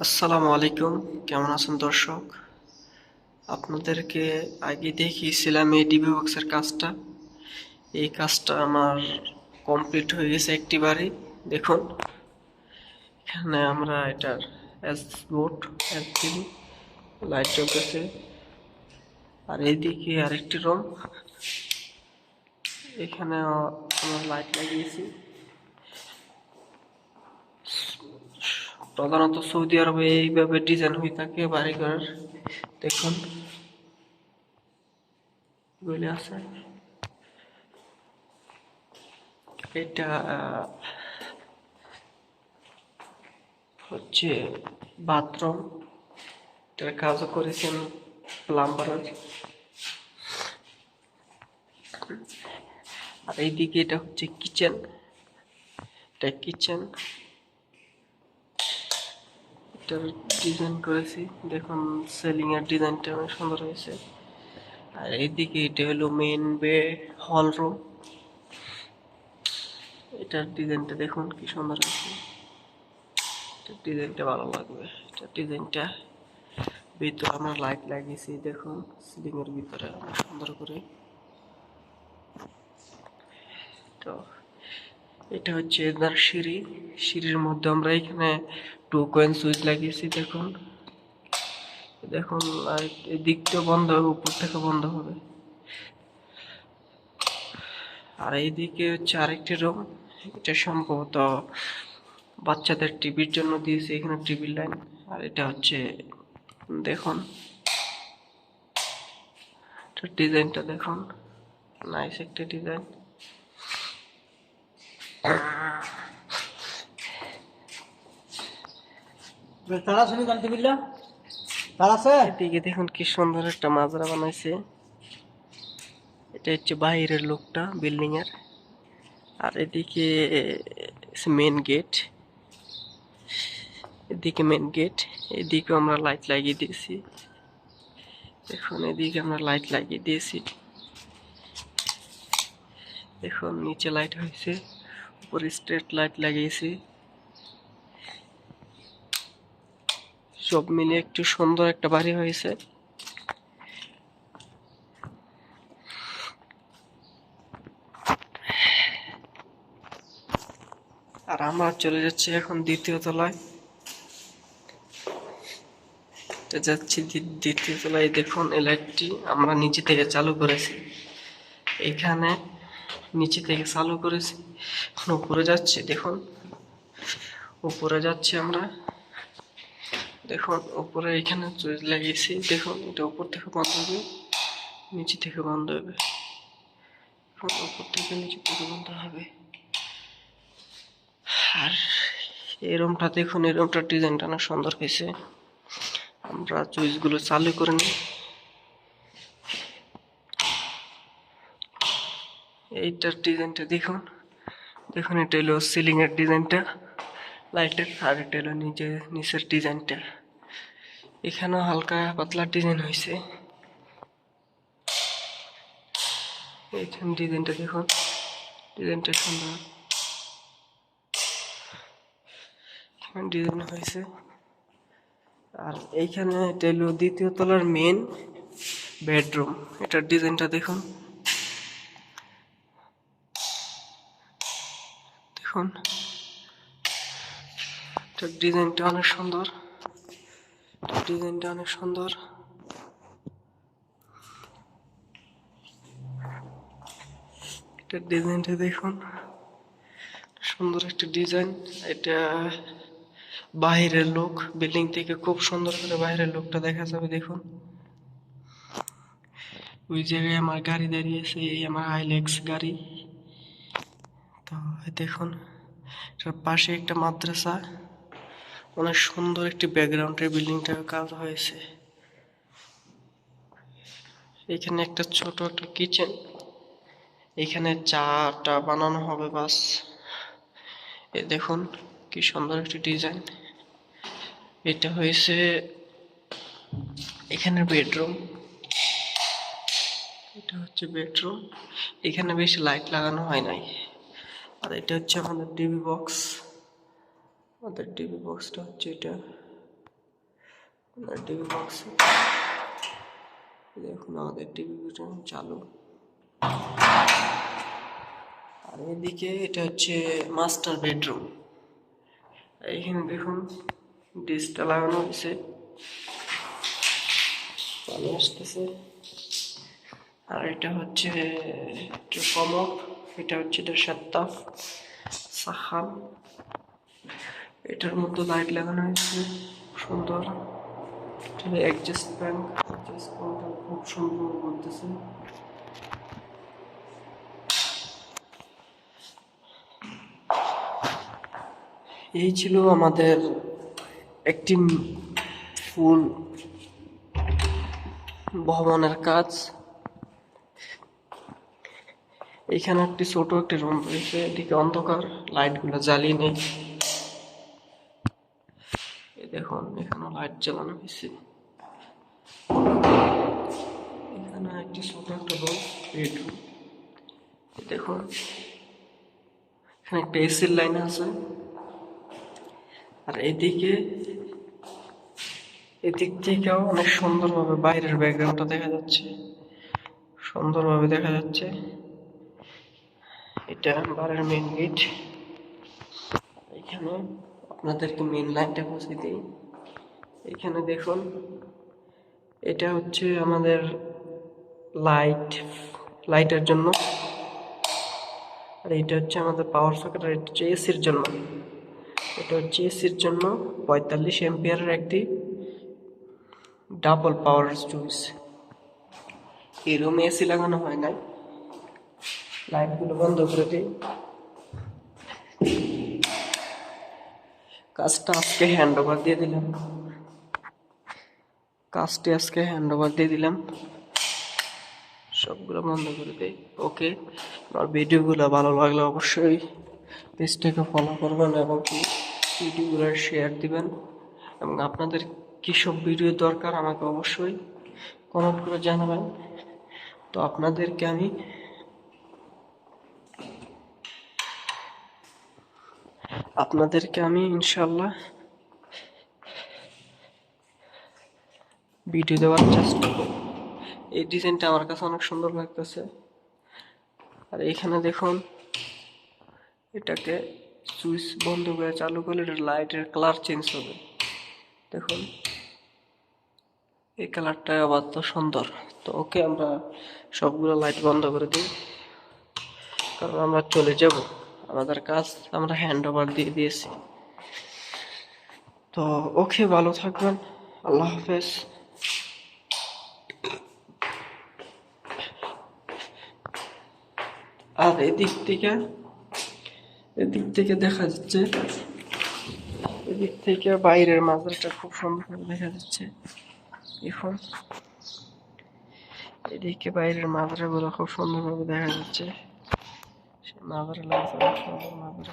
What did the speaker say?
আসসালামু আলাইকুম, কেমন আছেন দর্শক? আপনাদেরকে আগে দেখিয়েছিলাম এই ডিবি বক্সের কাজটা। এই কাজটা আমার কমপ্লিট হয়ে গেছে একটিবারই। দেখুন, এখানে আমরা এটার বোর্ড দিই, লাইট জ্বলতেছে। আর এইদিকে আরেকটি রুম, এখানে আমরা লাইট লাগিয়েছি। প্রধানত সৌদি আরবে এইভাবে ডিজাইন হয়ে থাকে বাড়িঘরের। দেখুন, বলে আছে এটা হচ্ছে বাথরুম। এটার কাজও করেছেন প্লাম্বারের। আর এইদিকে এটা হচ্ছে কিচেন। এটা কিচেন, এটার ডিজাইন করেছি। দেখুন, সেলিং এর ডিজাইনটা অনেক সুন্দর হয়েছে। আর এইদিকে এটা হলো মেন হল রুম। এটার ডিজাইনটা দেখুন কি সুন্দর হয়েছে। এটার ডিজাইনটা ভালো লাগবে। এটার ডিজাইনটা ভিতরে আমরা লাইট লাগিয়েছি। দেখুন, সিলিং এর ভিতরে অনেক সুন্দর করে। তো এটা হচ্ছে এবার সিঁড়ি। সিঁড়ির মধ্যে আমরা এখানে 2 কয়েন সুইচ লাগিয়েছি। দেখুন দেখুন, লাইট এদিক থেকে বন্ধ হবে, উপর থেকে বন্ধ হবে। আর এইদিকে হচ্ছে আরেকটি রুম। এটা সম্ভবত বাচ্চাদের টিভির জন্য দিয়েছে, এখানে টিভির লাইন। আর এটা হচ্ছে, দেখুন ডিজাইনটা দেখুন, নাইস একটা ডিজাইন। এদিকে দেখুন কি সুন্দর একটা মাজরা বানাইছে। এটা হচ্ছে বাহিরের লোকটা বিল্ডিং এর। আর এদিকে মেন গেট, এদিকে মেন গেট। এদিকে আমরা লাইট লাগিয়ে দিয়েছি। দেখুন, এদিকে আমরা লাইট লাগিয়ে দিয়েছি। দেখুন, নিচে লাইট হয়েছে, উপরে স্ট্রিট লাইট লাগিয়েছি। সব মিলে একটু সুন্দর একটা বাড়ি হয়েছে। আর আমরা চলে যাচ্ছি এখন দ্বিতীয় তলায়। যাচ্ছি দ্বিতীয় তলায়। দেখুন, এই লাইটটি আমরা নিচে থেকে চালু করেছি। এখানে নিচে থেকে চালু করেছি, এখন উপরে যাচ্ছে। দেখুন, উপরে যাচ্ছি আমরা। দেখুন, উপরে এখানে সুইচ লাগিয়েছি। দেখুন, এটা উপর থেকে বন্ধ হবে, নিচে থেকে বন্ধ হবে। উপর থেকে নিচে থেকে বন্ধ হবে। আর এই রুমটা দেখুন, এই রুমটার ডিজাইনটা অনেক সুন্দর হয়েছে। আমরা সুইচগুলো চালু করে নিই। এইটার ডিজাইনটা দেখুন। দেখুন, এটা হলো সিলিং এর ডিজাইনটা লাইটের। আর এটা হলো নিচের ডিজাইনটা। এখানেও হালকা পাতলা ডিজাইন হয়েছে। এইখানে ডিজাইনটা দেখুন, ডিজাইনটা সুন্দর ডিজাইন হয়েছে। আর এইখানে এটা হলো দ্বিতীয় তলার মেন বেডরুম। এটার ডিজাইনটা দেখুন। দেখুন, এটার ডিজাইনটা অনেক সুন্দর। ডিজাইনটা অনেক সুন্দর। এটার ডিজাইনটা দেখুন, সুন্দর একটা ডিজাইন। এটা বাহিরের লোক, বিল্ডিং থেকে খুব সুন্দর করে বাহিরের লোকটা দেখা যাবে। দেখুন, ওই জায়গায় আমার গাড়ি দাঁড়িয়েছে, এই আমার হাইলেক্স গাড়ি। তো দেখুন, এটার পাশে একটা মাদ্রাসা। অনেক সুন্দর একটি ব্যাকগ্রাউন্ডের বিল্ডিংটা কাজ হয়েছে। এখানে একটা ছোট একটা কিচেন, এখানে চাটা বানানো হবে বাস। এই দেখুন কি সুন্দর একটি ডিজাইন। এটা হয়েছে এখানে বেডরুম। এটা হচ্ছে বেডরুম। এখানে বেশি লাইট লাগানো হয় নাই। আর এটা হচ্ছে আমাদের টিভি বক্স। আমাদের টিভি বক্সটা হচ্ছে এটা। টিভি বক্স, দেখুন আমাদের টিভি চালু। আর এদিকে এটা হচ্ছে মাস্টার বেডরুম। এইখানে দেখুন ডিসটা লাগানো হয়েছে, চালু আসতেছে। আর এটা হচ্ছে কমোড, এটা হচ্ছে এটা সাতটা সাহান। এটার মধ্যে লাইট লাগানো হয়েছে সুন্দর। অ্যাডজাস্ট ফ্যান, খুব সুন্দর বলতেছে। এই ছিল আমাদের একটি ফুল ভবনের কাজ। এখানে একটি ছোট একটি রুম রয়েছে, এদিকে অন্ধকার, লাইটগুলো জ্বালিয়ে নেই। দেখুন এখানে লাইট জ্বালানো হয়েছে। এখানে একটি ছোট একটা রুম, বেডরুম। দেখুন এখানে একটা এসির লাইন আছে। আর এদিক থেকেও অনেক সুন্দরভাবে বাইরের ব্যাকগ্রাউন্ডটা দেখা যাচ্ছে, সুন্দরভাবে দেখা যাচ্ছে। এটা বাড়ির মেইন গেট। এখানে আপনাদেরকে মেইন লাইনটা পৌঁছে দিই। এখানে দেখুন এটা হচ্ছে আমাদের লাইটের জন্য। আর এটা হচ্ছে আমাদের পাওয়ার সকেট। আর এটা হচ্ছে এসির জন্য। এটা হচ্ছে এসির জন্য 45 এম্পিয়ারের একটি ডাবল পাওয়ার সুইচ। এই রুমে এসি লাগানো হয় নাই। লাইটগুলো বন্ধ করে দিই। কাজটা আজকে হ্যান্ড ওভার দিয়ে দিলাম। সবগুলো বন্ধ করে দিই। ওকে, আমার ভিডিওগুলো ভালো লাগলে অবশ্যই পেজটাকে ফলো করবেন এবং ভিডিওগুলো শেয়ার দিবেন। এবং আপনাদের কী সব ভিডিও দরকার আমাকে অবশ্যই কমেন্ট করে জানাবেন। তো আপনাদেরকে আমি ইনশাল্লাহ ভিডিও দেওয়ার চেষ্টা করব। এই ডিজাইনটা আমার কাছে অনেক সুন্দর লাগতেছে। আর এইখানে দেখুন এটাকে সুইচ বন্ধ করে চালু করলে এটা লাইটের কালার চেঞ্জ হবে। দেখুন এই কালারটা আবার তো সুন্দর। তো ওকে, আমরা সবগুলো লাইট বন্ধ করে দিই, কারণ আমরা চলে যাব। আমাদের কাজ আমরা হ্যান্ড ওভার দিয়ে দিয়েছি। তো ওকে, ভালো থাকবেন, আল্লাহ হাফেজ। আর এদিক থেকে দেখা যাচ্ছে, এদিক থেকে বাইরের মাজারটা খুব সুন্দর দেখা যাচ্ছে। এখন এদিকে বাইরের মাজারগুলো খুব সুন্দরভাবে দেখা যাচ্ছে। সে মাজার লাগছে, সুন্দর মাজার।